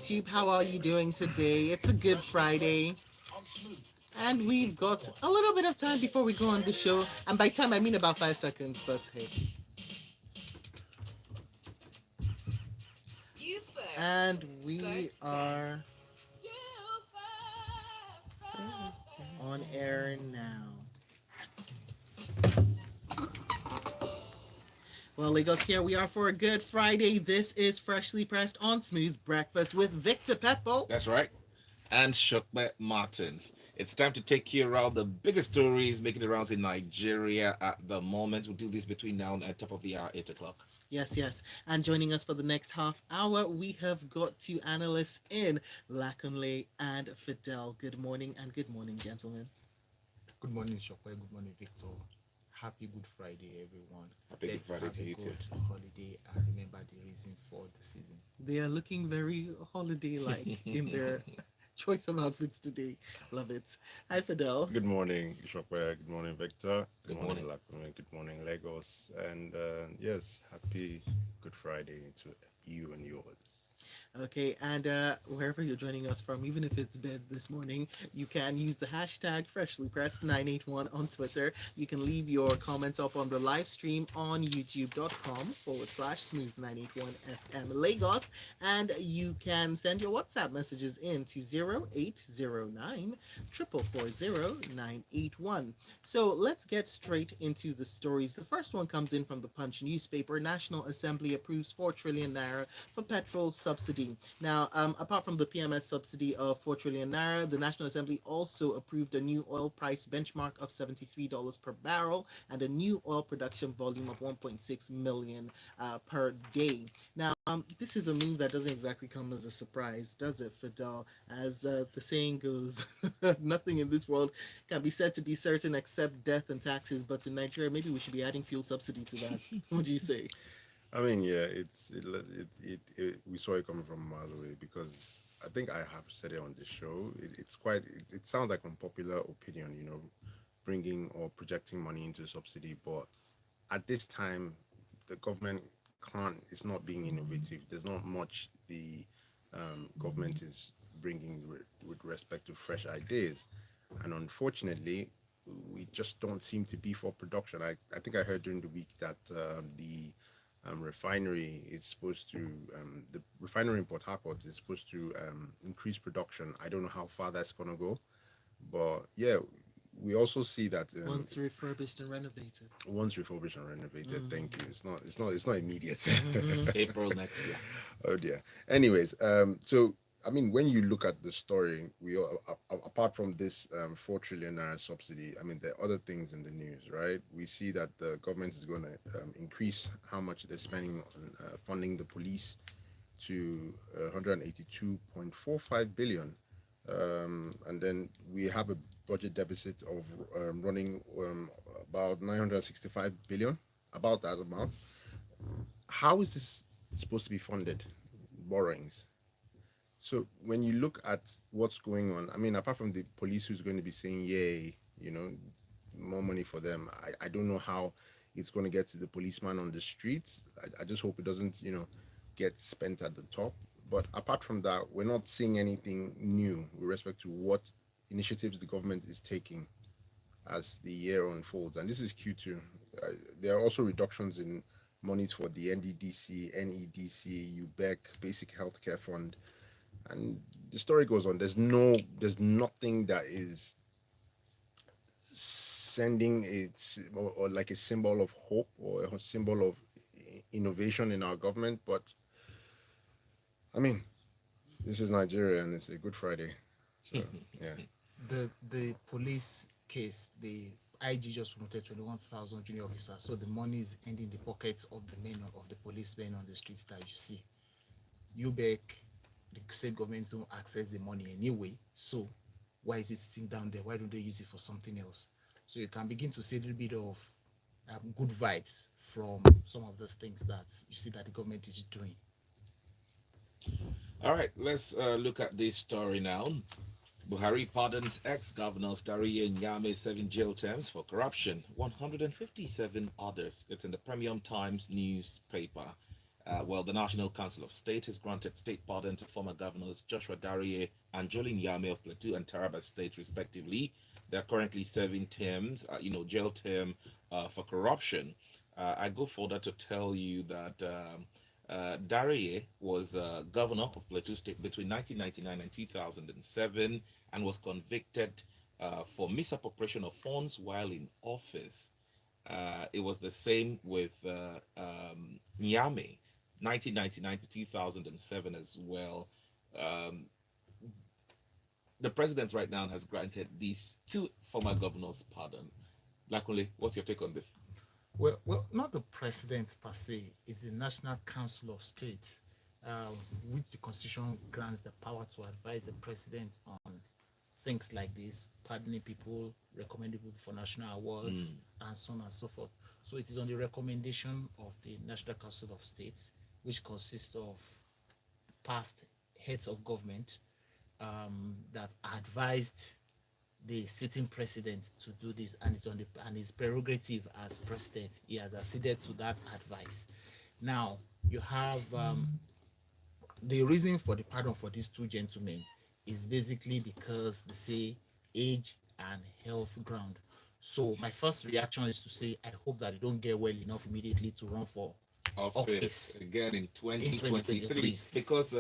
YouTube. How are you doing today? It's a good Friday, and we've got a little bit of time before we go on the show. And by time, I mean about 5 seconds, but hey. And we are on air now. Well, Lagos, here we are for a good Friday. This is Freshly Pressed on Smooth Breakfast with Victor Peppo. That's right. And Shokbe Martins. It's time to take you around the biggest stories making the rounds in Nigeria at the moment. We'll do this between now and top of the hour, 8 o'clock. Yes, yes. And joining us for the next half hour, we have got two analysts in Lakunle and Fidel. Good morning and good morning, gentlemen. Good morning, Shokwe. Good morning, Victor. Happy Good Friday, everyone. Happy Good Friday to you too. Good holiday and remember the reason for the season. They are looking very holiday-like in their choice of outfits today. Love it. Hi, Fidel. Good morning, Shopware. Good morning, Victor. Good morning. Lakumi. Good morning, Lagos. And yes, happy Good Friday to you and yours. Okay, and wherever you're joining us from, even if it's bed this morning, you can use the hashtag freshlypressed981 on Twitter. You can leave your comments up on the live stream on youtube.com/smooth981FM Lagos, and you can send your WhatsApp messages in to 0809 4440981. So let's get straight into the stories. The first one comes in from the Punch newspaper. National Assembly approves 4 trillion naira for petrol subsidy. Now, apart from the PMS subsidy of 4 trillion naira, the National Assembly also approved a new oil price benchmark of $73 per barrel and a new oil production volume of 1.6 million per day. Now, this is a move that doesn't exactly come as a surprise, does it, Fidel? As the saying goes, nothing in this world can be said to be certain except death and taxes. But in Nigeria, maybe we should be adding fuel subsidy to that. What do you say? I mean, yeah, we saw it coming from a mile away because I think I have said it on the show. It sounds like unpopular opinion, bringing or projecting money into subsidy, but at this time, the government it's not being innovative. There's not much the government is bringing with respect to fresh ideas. And unfortunately, we just don't seem to be for production. I think I heard during the week that the refinery is supposed to, the refinery in Port Harcourt is supposed to increase production. I don't know how far that's going to go. But yeah, we also see that Once refurbished and renovated. Thank you. It's not immediate. April next year. Oh dear. Anyways, so I mean, when you look at the story, apart from this 4 trillion naira subsidy, I mean, there are other things in the news, right? We see that the government is going to increase how much they're spending on funding the police to 182.45 billion. And then we have a budget deficit of running about 965 billion, about that amount. How is this supposed to be funded? Borrowings. So when you look at what's going on, I mean, apart from the police who's going to be saying, yay, more money for them, I don't know how it's going to get to the policeman on the streets. I just hope it doesn't, get spent at the top. But apart from that, we're not seeing anything new with respect to what initiatives the government is taking as the year unfolds. And this is Q2. There are also reductions in monies for the NDDC, NEDC, UBEC, Basic Healthcare Fund. And the story goes on. There's nothing that is sending or like a symbol of hope or a symbol of innovation in our government. But I mean, this is Nigeria and it's a Good Friday. So yeah. The police case, the IG just promoted 21,000 junior officers, so the money is ending the pockets of the men of the policemen on the streets that you see. UBEC, the state government don't access the money anyway, so why is it sitting down there? Why don't they use it for something else? So you can begin to see a little bit of good vibes from some of those things that you see that the government is doing. All right, let's look at this story now. Buhari pardons ex-governors Dariye Nyame 7 jail terms for corruption, 157 others. It's in the Premium Times newspaper. Well, the National Council of State has granted state pardon to former governors Joshua Darie and Jolin Yame of Plateau and Taraba states, respectively. They're currently serving terms, jail term for corruption. I go further to tell you that Darie was governor of Plateau State between 1999 and 2007 and was convicted for misappropriation of funds while in office. It was the same with Niame, 1999 to 2007 as well. Um, the president right now has granted these two former governors pardon. Lakule, what's your take on this? Not the president per se. It's the National Council of State, uh, which the Constitution grants the power to advise the president on things like this, pardoning people, recommending people for national awards, Mm. and so on and so forth. So it is on the recommendation of the National Council of State, which consists of past heads of government, that advised the sitting president to do this, and it's on the and his prerogative as president. He has acceded to that advice. Now you have, the reason for the pardon for these two gentlemen is basically because they say age and health ground. So my first reaction is to say I hope that they don't get well enough immediately to run for Office office again in in 2023 2023. because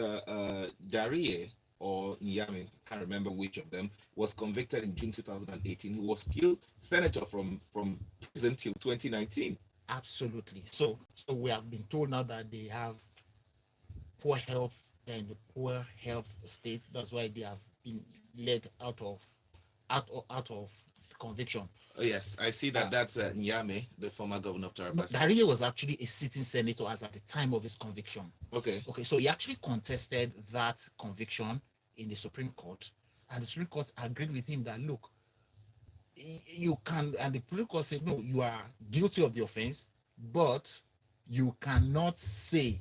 Darie or Nyame, can't remember which of them, was convicted in June 2018. He was still senator from prison till 2019. Absolutely. So we have been told now that they have poor health and poor health state. That's why they have been led out of conviction. Oh, yes, I see Uh, that that's Nyame, the former governor of no, Taraba State. Darie was actually a sitting senator as at the time of his conviction. Okay. Okay, so he actually contested that conviction in the Supreme Court, and the Supreme Court agreed with him that look, you can, and the Supreme Court said no, you are guilty of the offense, but you cannot say,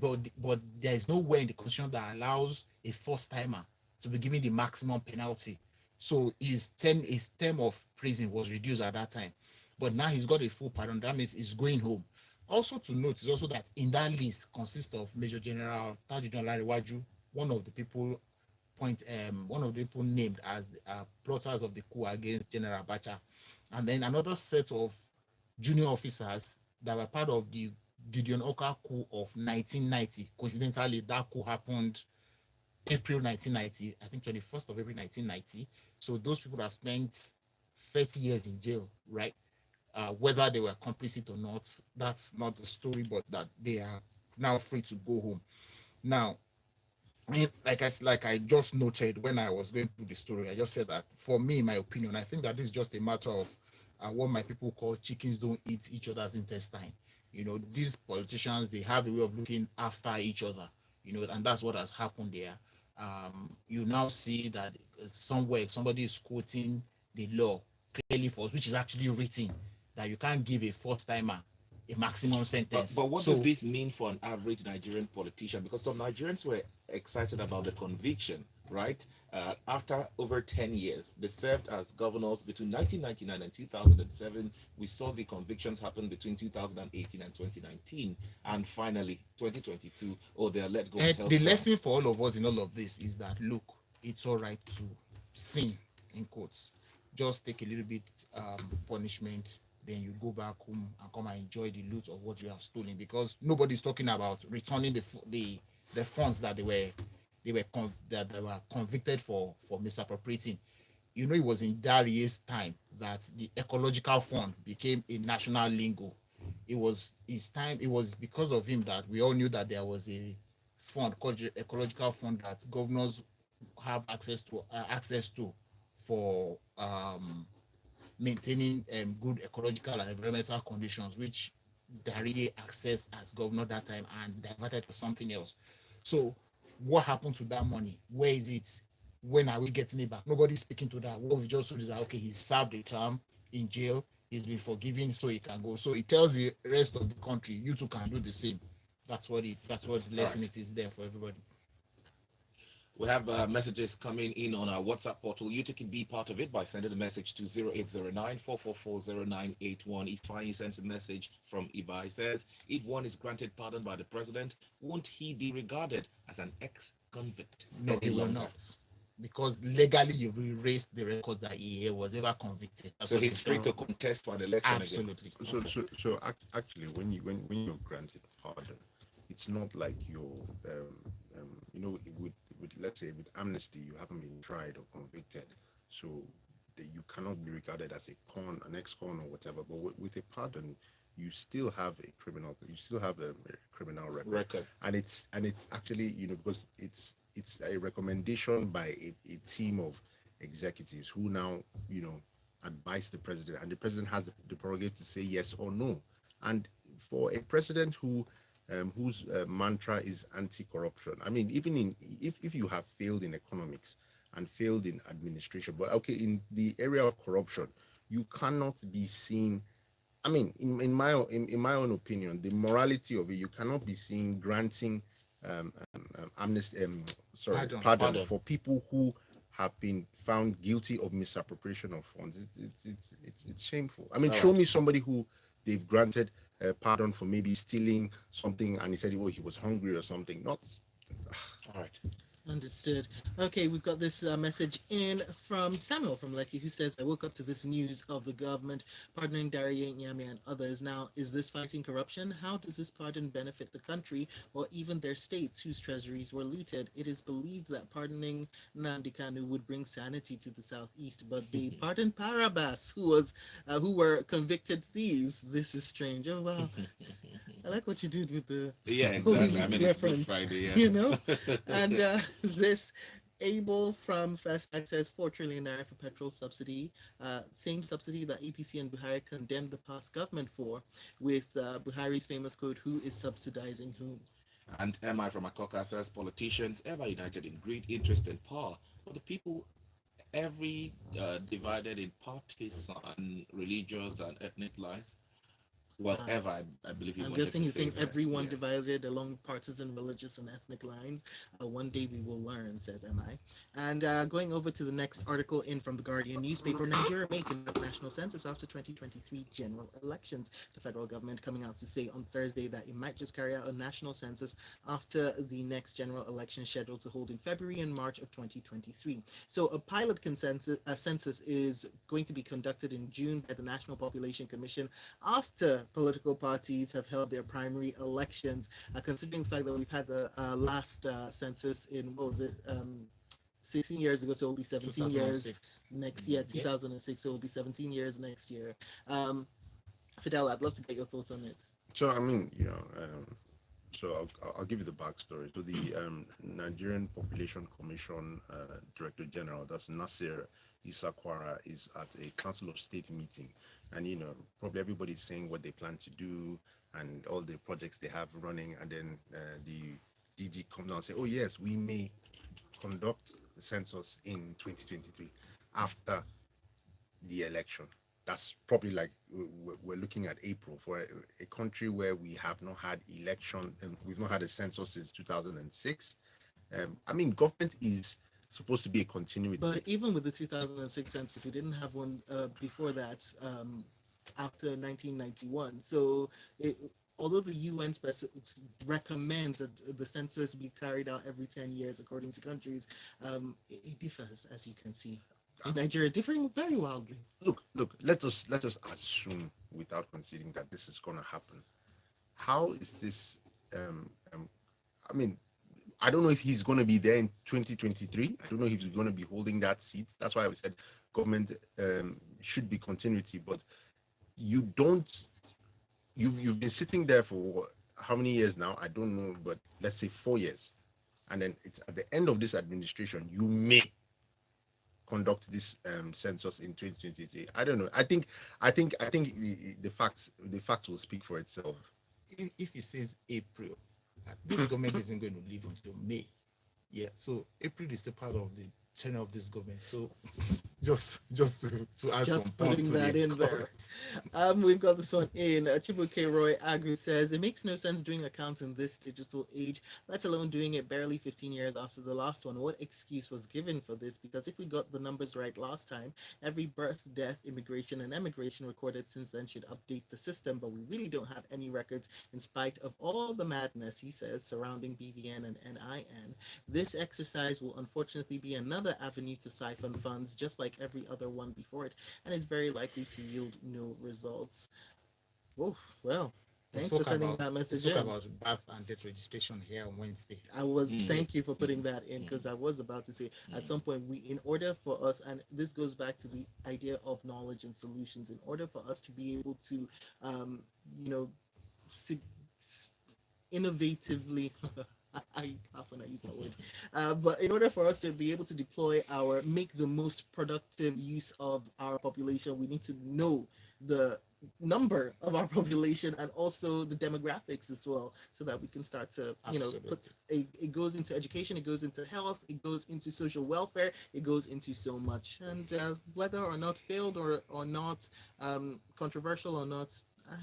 but there is nowhere in the Constitution that allows a first timer to be given the maximum penalty. So his term of prison was reduced at that time, but now he's got a full pardon. That means he's going home. Also to note is also that in that list consists of Major General Tajuddin Olariwaju, one of the people one of the people named as plotters of the coup against General Abacha, and then another set of junior officers that were part of the Gideon Oka coup of 1990. Coincidentally, that coup happened April 1990, I think 21st of April 1990. So those people have spent 30 years in jail, right? Whether they were complicit or not, that's not the story, but that they are now free to go home. Now, like I just noted when I was going through the story, I just said that for me, in my opinion, I think that this is just a matter of what my people call chickens don't eat each other's intestine. These politicians, they have a way of looking after each other. And that's what has happened there. You now see that somewhere somebody is quoting the law clearly for us, which is actually written that you can't give a first timer a maximum sentence. But what does So this mean for an average Nigerian politician? Because some Nigerians were excited about the conviction, right? After over 10 years, they served as governors between 1999 and 2007. We saw the convictions happen between 2018 and 2019. And finally, 2022, oh, they are let go on and the health lesson grounds. for all of us in all of this is that look, it's all right to sin in quotes. Just take a little bit punishment, then you go back home and come and enjoy the loot of what you have stolen. Because nobody's talking about returning the funds that they were convicted for misappropriating. It was in Darie's time that the ecological fund became a national lingo. It was his time. It was because of him that we all knew that there was a fund called the ecological fund that governors have access to for maintaining good ecological and environmental conditions, which Darie accessed as governor that time and diverted to something else. So, what happened to that money? Where is it? When are we getting it back? Nobody's speaking to that. What we just said is that okay, he served a term in jail, he's been forgiven, so he can go. So it tells the rest of the country, you too can do the same. That's what the All lesson right. it is there for everybody. We have messages coming in on our WhatsApp portal. You too can be part of it by sending a message to 0809 444 0981. Ifeanyi sends a message from Iba. He says, if one is granted pardon by the president, won't he be regarded as an ex-convict No, any he will longer? not, because legally you've erased the record that he was ever convicted. That's So what he's he's free done. to contest for an election again. Absolutely. Okay. Actually, when you're granted pardon, it's not like you're with let's say with amnesty you haven't been tried or convicted, so you cannot be regarded as an ex-con or whatever. But with a pardon, you still have a criminal record, Record. and it's actually because it's a recommendation by a team of executives who now advise the president, and the president has the prerogative to say yes or no. And for a president whose mantra is anti-corruption, I mean, even if you have failed in economics and failed in administration, but okay, in the area of corruption, you cannot be seen. I mean, in my own opinion, the morality of it, you cannot be seen granting amnesty, Pardon. pardon Pardon. for people who have been found guilty of misappropriation of funds. It's shameful. I mean, All show right. me somebody who they've granted pardon for maybe stealing something, and he said, oh, he was hungry or something. Not. All right. Understood. Okay, we've got this message in from Samuel from Lekki, who says, I woke up to this news of the government pardoning Daria Nyami and others. Now, is this fighting corruption? How does this pardon benefit the country or even their states whose treasuries were looted? It is believed that pardoning Nnamdi Kanu would bring sanity to the southeast, but they pardoned Parabas, who were convicted thieves. This is strange. Oh wow, I like what you did with the Yeah, Holy exactly. I Week mean, it's Good reference, Friday, you know? yeah. And this Abel from Festac says 4 trillion naira for petrol subsidy, same subsidy that APC and Buhari condemned the past government for, with Buhari's famous quote, who is subsidizing whom? And MI from Akoka says politicians ever united in greed, interest, and power, but the people every divided in partisan, religious, and ethnic lines. Uh, Whatever I believe he I'm wanted guessing to he's say saying there. everyone Yeah. divided along partisan, religious, and ethnic lines. One day we will learn, says MI. And going over to the next article in from the Guardian newspaper, Nigeria may conduct national census after 2023 general elections. The federal government coming out to say on Thursday that it might just carry out a national census after the next general election scheduled to hold in February and March of 2023. So a pilot census is going to be conducted in June by the National Population Commission after political parties have held their primary elections, considering the fact that we've had the last census in, what was it, 16 years ago, so it'll be 17 years 2006. next year, Yeah. 2006, so it'll be 17 years next year. Fidel, I'd love to get your thoughts on it. So I mean, so I'll give you the backstory. So the Nigerian Population Commission Director General, that's Nasir Isakwara, is at a Council of State meeting, and probably everybody's saying what they plan to do and all the projects they have running, and then the DG comes down and say, "Oh yes, we may conduct the census in 2023 after the election." That's probably like we're looking at April for a country where we have not had election and we've not had a census since 2006. I mean, government is supposed to be a continuity. But even with the 2006 census, we didn't have one before that, after 1991. So, although the UN recommends that the census be carried out every 10 years according to countries, it differs, as you can see. In Nigeria, differing very wildly. Look. Let us assume, without conceding, that this is going to happen. How is this? I mean, I don't know if he's going to be there in 2023. I don't know if he's going to be holding that seat. That's why I said government should be continuity. But you don't. You've been sitting there for how many years now? I don't know, but let's say 4 years, and then it's at the end of this administration you may conduct this census in 2023. I don't know. I think the facts will speak for itself. If he says April, this government isn't going to live until May. Yeah, so April is the part of the tenure of this government. So just to add some Just point putting to the that in there. correct. We've got this one in. Chibuke Roy Agri says it makes no sense doing accounts in this digital age, let alone doing it barely 15 years after the last one. What excuse was given for this? Because if we got the numbers right last time, every birth, death, immigration, and emigration recorded since then should update the system, but we really don't have any records in spite of all the madness, he says, surrounding BVN and NIN. This exercise will unfortunately be another avenue to siphon funds, just like every other one before it, and is very likely to yield no results. Oh, well, We thanks for spoke sending about that we message spoke in. about birth and death registration here on Wednesday. I was Mm, thank you for putting mm, that in mm, because I was about to say at mm. some point we in order for us and this goes back to the idea of knowledge and solutions in order for us to be able to um you know si- innovatively I laugh when I use that word. But in order for us to be able to deploy our make the most productive use of our population, we need to know the number of our population and also the demographics as well, so that we can start to Absolutely. it goes into education, it goes into health, it goes into social welfare, it goes into so much. And whether or not failed or not, controversial or not,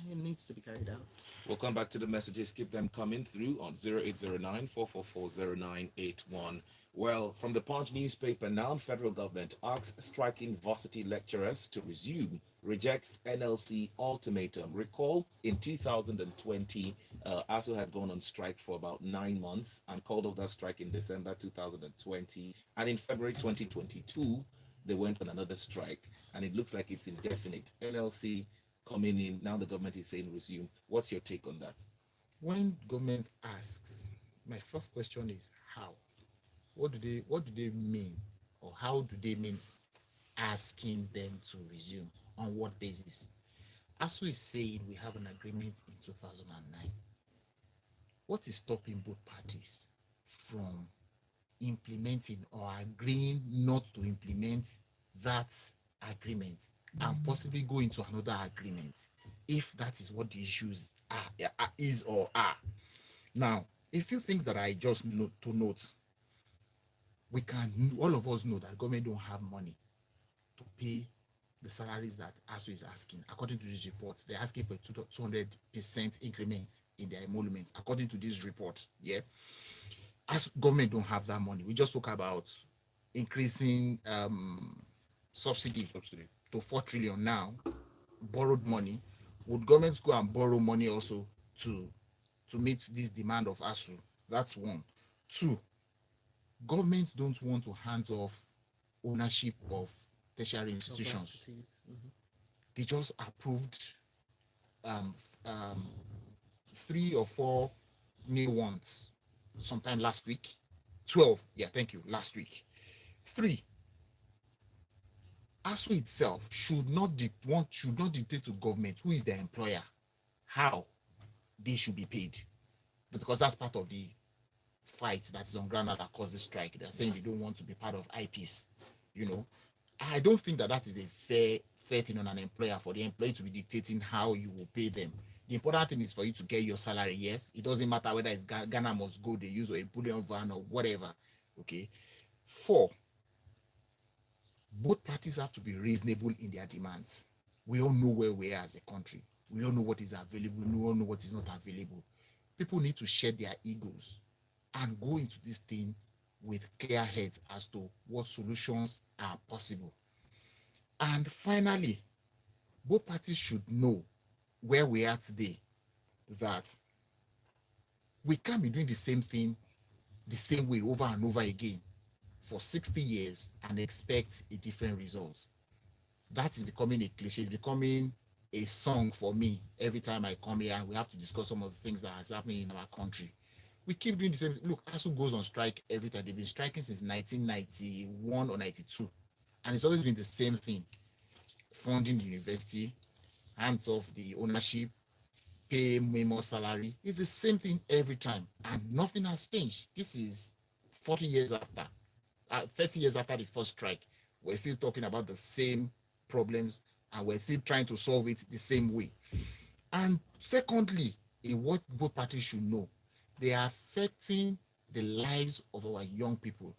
it needs to be carried out. We'll come back to the messages. Keep them coming through on 0809 444 0981. Well, from the Punch newspaper, now federal government asks striking varsity lecturers to resume, rejects NLC ultimatum. Recall in 2020, ASU had gone on strike for about 9 months and called off that strike in December 2020. And in February 2022, they went on another strike. And it looks like it's indefinite. NLC coming in, now the government is saying resume. What's your take on that? When government asks, my first question is how? What do they mean? Or how do they mean asking them to resume? On what basis? ASU is saying we have an agreement in 2009. What is stopping both parties from implementing or agreeing not to implement that agreement and possibly go into another agreement if that is what the issues is or are? Now, a few things that I just note, we can all of us know that government don't have money to pay the salaries that ASU is asking. According to this report, they're asking for a 200% increment in their emoluments, according to this report. Yeah. As government don't have that money. We just spoke about increasing subsidy Subsidy. to 4 trillion now, borrowed money. Would governments go and borrow money also to meet this demand of ASU? That's one. Two, governments don't want to hands off ownership of tertiary institutions. Capacities. They just approved um, um, 3 or 4 new ones sometime last week. 12, yeah, thank you, last week. Three, ASU itself should not dictate to government who is their employer, how they should be paid, because that's part of the fight that is on ground that caused the strike. They're saying they don't want to be part of IPs. You know, I don't think that is a fair thing on an employer for the employee to be dictating how you will pay them. The important thing is for you to get your salary. Yes, it doesn't matter whether it's Ghana must go they use or a bullion van or whatever. Okay. Four, both parties have to be reasonable in their demands. We all know where we are as a country. We all know what is available. We all know what is not available. People need to shed their egos and go into this thing with clear heads as to what solutions are possible. And finally, both parties should know where we are today, that we can't be doing the same thing the same way over and over again for 60 years and expect a different result. That is becoming a cliche. It's becoming a song for me every time I come here and we have to discuss some of the things that is happening in our country. We keep doing the same. Look, ASU goes on strike every time. They've been striking since 1991 or 92. And it's always been the same thing. Funding the university, hands off the ownership, pay me more salary. It's the same thing every time. And nothing has changed. This is 40 years after, 30 years after the first strike. We're still talking about the same problems and we're still trying to solve it the same way. And secondly, what both parties should know, they are affecting the lives of our young people.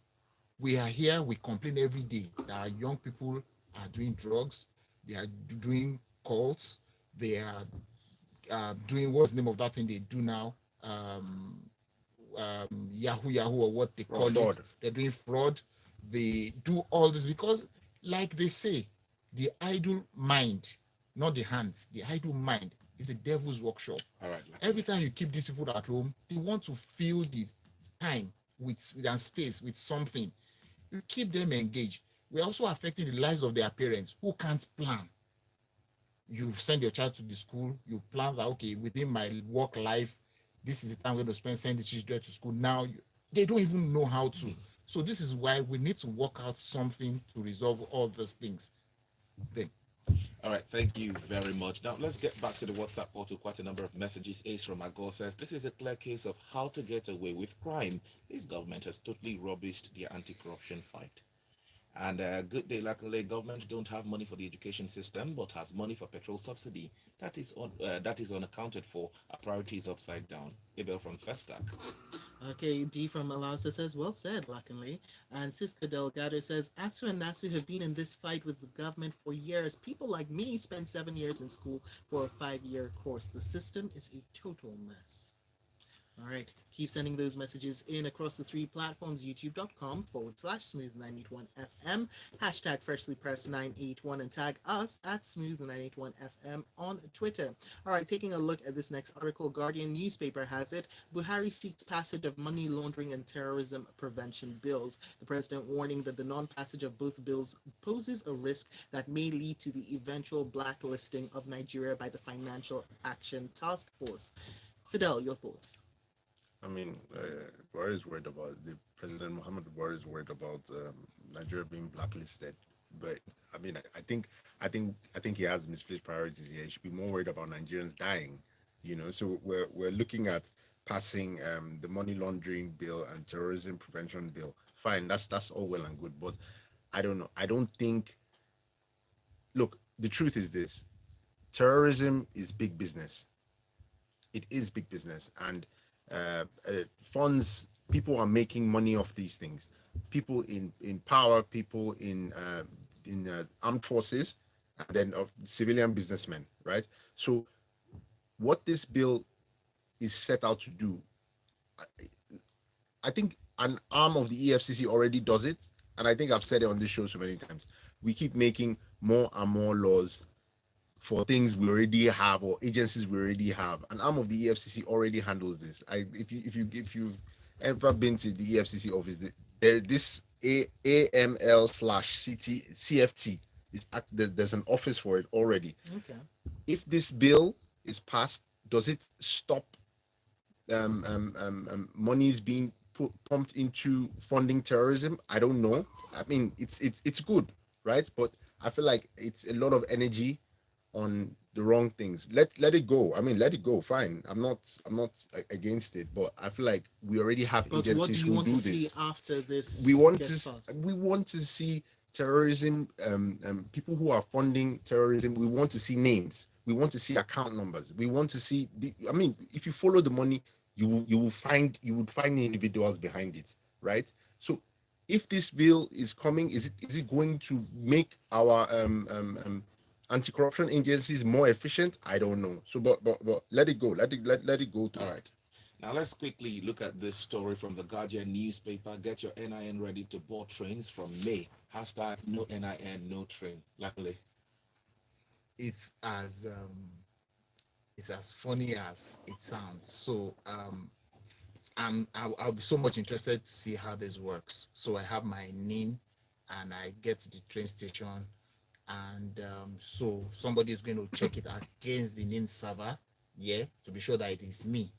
We are here, we complain every day that our young people are doing drugs, they are doing cults, they are doing what's the name of that thing they do now? Yahoo Yahoo or what they Or call it. fraud. They're doing fraud. They do all this because, like they say, the idle mind, not the hands, the idle mind is a devil's workshop. All right. Every time you keep these people at home, they want to fill the time with and space with something. You keep them engaged. We're also affecting the lives of their parents who can't plan. You send your child to the school, you plan that, okay, within my work life, this is the time we're going to send the children to school. Now they don't even know how to. So this is why we need to work out something to resolve all those things. Then All right, thank you very much. Now let's get back to the WhatsApp portal. Quite a number of messages. Ace from Agor says this is a clear case of how to get away with crime. This government has totally rubbished their anti-corruption fight. And good day, luckily, government don't have money for the education system, but has money for petrol subsidy. That is unaccounted for. Our priority is upside down. Abel from Festac. Okay, D from Alausa says, well said, Lakanle. And Cisco Delgado says, Asu and Nasu have been in this fight with the government for years. People like me spent 7 years in school for a 5-year course. The system is a total mess. All right. Keep sending those messages in across the three platforms, youtube.com/smooth981fm, hashtag freshly pressed 981, and tag us at smooth981fm on Twitter. All right. Taking a look at this next article, Guardian newspaper has it. Buhari seeks passage of money laundering and terrorism prevention bills. The president warning that the non-passage of both bills poses a risk that may lead to the eventual blacklisting of Nigeria by the Financial Action Task Force. Fidel, your thoughts? I mean, Buhari is worried about the President Muhammad Buhari is worried about Nigeria being blacklisted. But I mean, I think he has misplaced priorities here. He should be more worried about Nigerians dying. You know, so we're looking at passing the money laundering bill and terrorism prevention bill. Fine, that's all well and good, but I don't know. I don't think. Look, the truth is this: terrorism is big business. It is big business, and funds, people are making money off these things. People in power, people in armed forces, and then of civilian businessmen, right? So what this bill is set out to do, I think an arm of the EFCC already does it, and I think I've said it on this show so many times. We keep making more and more laws for things we already have or agencies we already have. An arm of the EFCC already handles this. If you've ever been to the EFCC office, there this AML slash CFT is there's an office for it already. Okay. If this bill is passed, does it stop monies being pumped into funding terrorism? I don't know. I mean, it's good, right? But I feel like it's a lot of energy on the wrong things. Let it go. I mean, let it go. Fine. I'm not against it, but I feel like we already have But what do agencies you who want to do see this. after this We want gets to passed? we want to see terrorism. People who are funding terrorism. We want to see names. We want to see account numbers. We want to see. I mean, if you follow the money, you would find the individuals behind it, right? So if this bill is coming, is it going to make our anti-corruption agencies more efficient? I don't know. So, but let it go. Let it go All through. right. Now let's quickly look at this story from the Guardian newspaper. Get your NIN ready to board trains from May. Hashtag no NIN, no train. Luckily. it's as um, it's as funny as it sounds. So I'll be so much interested to see how this works. So I have my name, and I get to the train station, and so somebody is going to check it against the name server, yeah, to be sure that it is me,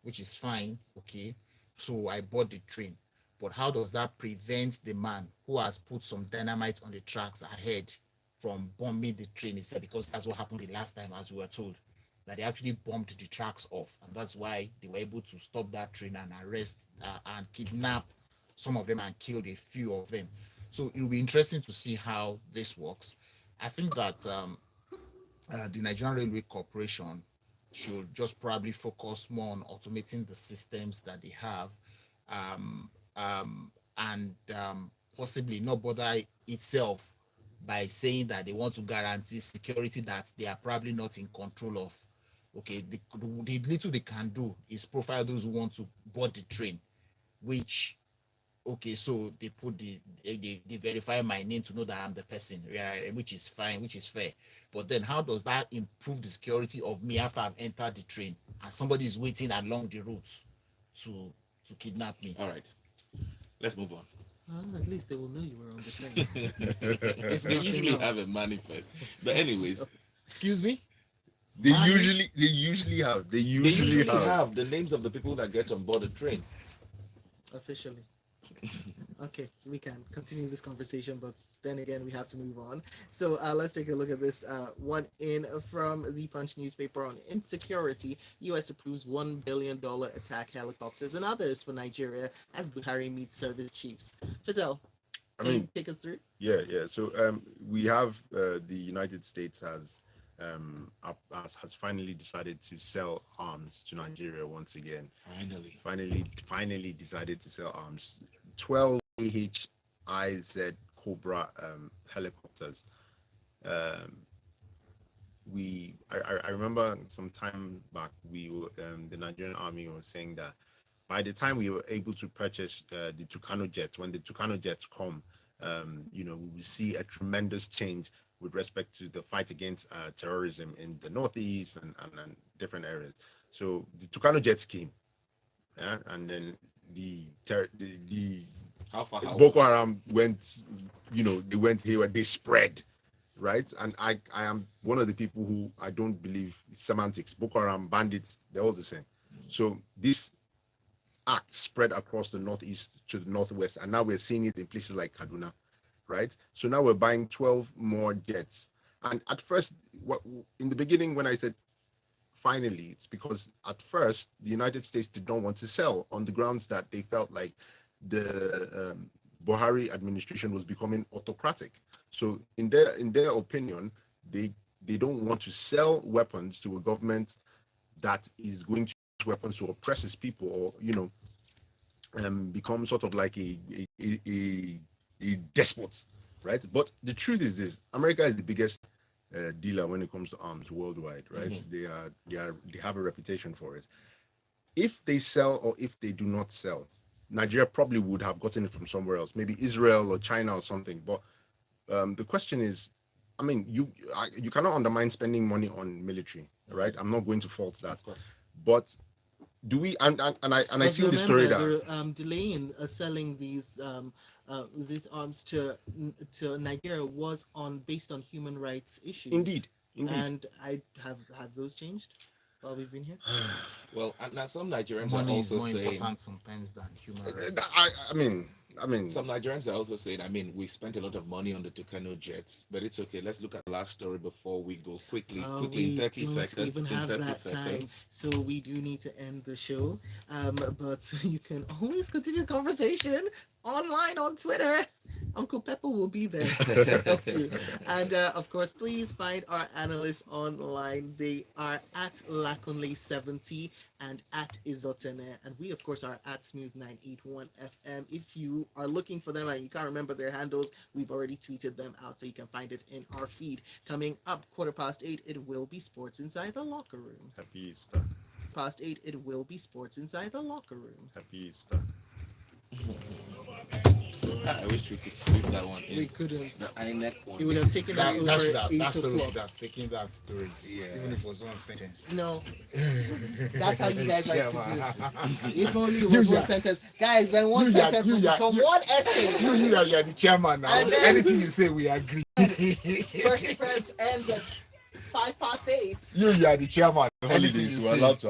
which is fine. Okay, so I bought the train, but how does that prevent the man who has put some dynamite on the tracks ahead from bombing the train itself? Because that's what happened the last time, as we were told, that they actually bombed the tracks off, and that's why they were able to stop that train and arrest and kidnap some of them and killed a few of them. So it'll be interesting to see how this works. I think that the Nigerian Railway Corporation should just probably focus more on automating the systems that they have, um, and possibly not bother itself by saying that they want to guarantee security that they are probably not in control of. Okay, the little they can do is profile those who want to board the train, which, okay, so they put they verify my name to know that I'm the person, right? Which is fine, which is fair. But then how does that improve the security of me after I've entered the train and somebody is waiting along the route to kidnap me? All right, let's move on. Well, at least they will know you were on the train. If They nothing usually have a else. manifest, but anyways, Excuse me? They Mine? usually have. They they usually usually have. have the names of the people that get on board the train. Officially. Okay, we can continue this conversation, but then again, we have to move on. So let's take a look at this one in from the Punch newspaper on insecurity. U.S. approves $1 billion attack helicopters and others for Nigeria as Buhari meets service chiefs. Fidel, I can you mean, take us through? yeah. So we have the United States has finally decided to sell arms to Nigeria once again. Finally decided to sell arms. 12 AHIZ Cobra helicopters. Um, I remember some time back the Nigerian army was saying that by the time we were able to purchase the Tucano jets, when the Tucano jets come, we will see a tremendous change with respect to the fight against terrorism in the northeast and different areas. So the Tucano jets came, yeah, and then the How far? Boko Haram went, they went here, they spread, right? And I am one of the people who I don't believe semantics. Boko Haram, bandits, they're all the same. So this act spread across the northeast to the northwest, and now we're seeing it in places like Kaduna, right? So now we're buying 12 more jets. And at first, in the beginning, when I said finally, it's because at first the United States did not want to sell on the grounds that they felt like the Buhari administration was becoming autocratic. So in their opinion, they don't want to sell weapons to a government that is going to use weapons to oppress its people, or become sort of like a despot, right? But the truth is this: America is the biggest dealer when it comes to arms worldwide, right? Mm-hmm. They have a reputation for it. If they sell or if they do not sell, Nigeria probably would have gotten it from somewhere else, maybe Israel or China or something. But the question is, I mean, you cannot undermine spending money on military, right? I'm not going to fault that, but do we? And I see the story that they're delaying selling these arms to Nigeria was based on human rights issues. Indeed. And have those changed while we've been here? Well, and now some Nigerians Money are is also more saying, important sometimes than human rights. I mean, some Nigerians are also saying, I mean, we spent a lot of money on the Tucano jets, but it's okay. Let's look at the last story before we go quickly in 30 seconds. Even have that time, so we do need to end the show. But you can always continue the conversation online on Twitter. Uncle Pepper will be there to help you. And of course, please find our analysts online. They are at Laconley70 and at Izotene. And we, of course, are at Smooth981FM. If you are looking for them and you can't remember their handles, we've already tweeted them out, so you can find it in our feed. Coming up, 8:15, it will be Sports Inside the Locker Room. Happy Easter. 8:15, it will be Sports Inside the Locker Room. Happy Easter. I wish we could squeeze that one in. We couldn't. The INEC one. It would have taken us over 8 story o'clock. should have taken that story, Yeah. even if it was one sentence. No, that's how you guys like to do. If only it You was one are- sentence, guys. Then one sentence will become one essay. You are the chairman now. And then- Anything you say, we agree. First offense ends at 8:05. You are the chairman. Anything you Holidays, we're say. allowed to